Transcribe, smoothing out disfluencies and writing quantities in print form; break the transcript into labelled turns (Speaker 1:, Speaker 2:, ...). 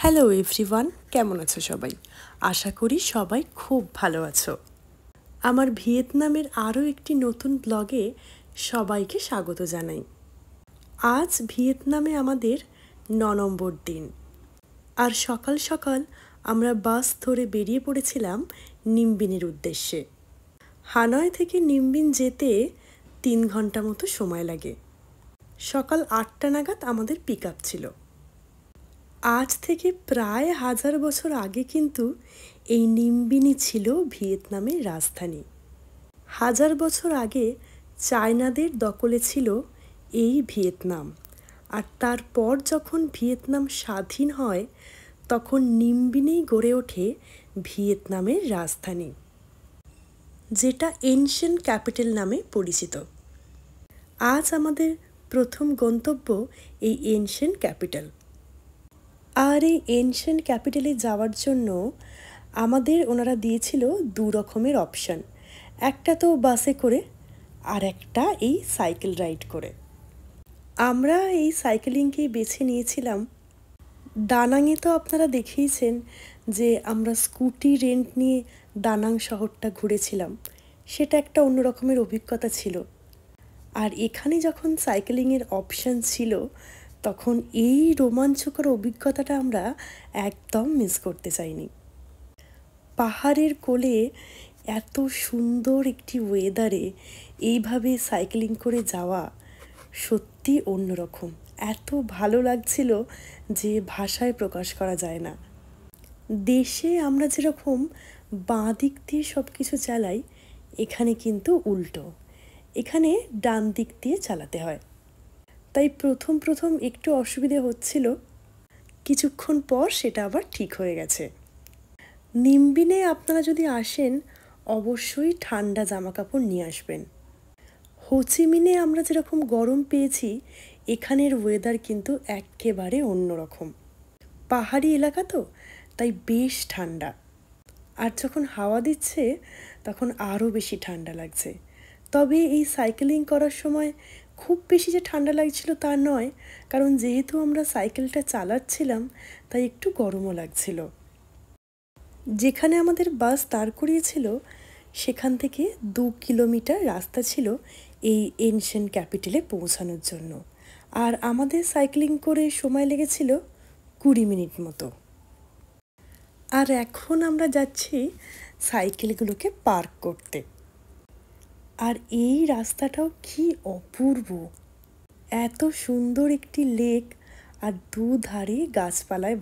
Speaker 1: Hello everyone, কেমন আছো সবাই? আশা করি সবাই খুব ভালো আছো। আমার ভিয়েতনামের আরও একটি নতুন ব্লগে সবাইকে স্বাগত জানাই। আজ ভিয়েতনামে আমাদের 9 নম্বর দিন, আর সকাল সকাল আমরা বাস ধরে বেরিয়ে পড়েছিলাম নিমবিনের উদ্দেশ্যে। হানয় থেকে নিমবিন যেতে 3 ঘন্টা মতো সময় লাগে। সকাল 8টা নাগাদ আমাদের পিক আপ ছিল। আজ থেকে প্রায় 1000 বছর আগে কিন্তু এই নিমবিনই ছিল ভিয়েতনামের রাজধানী। 1000 বছর আগে চায়নাদের দখলে ছিল এই ভিয়েতনাম, আর তারপর যখন ভিয়েতনাম স্বাধীন হয় তখন নিমবিনেই গড়ে ওঠে ভিয়েতনামের রাজধানী, যেটা এনশিয়েন্ট ক্যাপিটাল নামে পরিচিত। আজ আমাদের প্রথম গন্তব্য এই এনশিয়েন্ট ক্যাপিটাল। আর এই এনশিয়েন্ট ক্যাপিটালে যাওয়ার জন্য আমাদের ওনারা দিয়েছিল 2 রকমের অপশান, একটা তো বাসে করে আর একটা এই সাইকেল রাইড করে। আমরা এই সাইকেলিংকেই বেছে নিয়েছিলাম। দানাংয়ে তো আপনারা দেখেইছেন যে আমরা স্কুটি রেন্ট নিয়ে দানাং শহরটা ঘুরেছিলাম, সেটা একটা অন্য রকমের অভিজ্ঞতা ছিল। আর এখানে যখন সাইকেলিংয়ের অপশান ছিল তখন এই রোমাঞ্চকর অভিজ্ঞতাটা আমরা একদম মিস করতে চাইনি। পাহাড়ের কোলে এত সুন্দর একটি ওয়েদারে এইভাবে সাইকেলিং করে যাওয়া সত্যি অন্যরকম। এত ভালো লাগছিল যে ভাষায় প্রকাশ করা যায় না। দেশে আমরা যেরকম বাঁ দিক দিয়ে সব কিছু চালাই, এখানে কিন্তু উল্টো, এখানে ডান দিক দিয়ে চালাতে হয়। তাই প্রথম একটু অসুবিধে হচ্ছিল, কিছুক্ষণ পর সেটা আবার ঠিক হয়ে গেছে। নিমবিনে আপনারা যদি আসেন অবশ্যই ঠান্ডা জামাকাপড় নিয়ে আসবেন। হোচিমিনে আমরা যেরকম গরম পেয়েছি, এখানের ওয়েদার কিন্তু একেবারে অন্যরকম। পাহাড়ি এলাকা তো, তাই বেশ ঠান্ডা। আর যখন হাওয়া দিচ্ছে তখন আরও বেশি ঠান্ডা লাগছে। তবে এই সাইকেলিং করার সময় খুব বেশি যে ঠান্ডা লাগছিল তা নয়, কারণ যেহেতু আমরা সাইকেলটা চালাচ্ছিলাম তাই একটু গরমও লাগছিল। যেখানে আমাদের বাস দাঁড় করিয়েছিল সেখান থেকে 2 কিলোমিটার রাস্তা ছিল এই এনশিয়েন্ট ক্যাপিটালে পৌঁছানোর জন্য, আর আমাদের সাইক্লিং করে সময় লেগেছিল 20 মিনিট মতো। আর এখন আমরা যাচ্ছি সাইকেলগুলোকে পার্ক করতে। আর এই রাস্তাটাও কি অপূর্ব, এত সুন্দর একটি লেক আর দুধারে গাছপালায়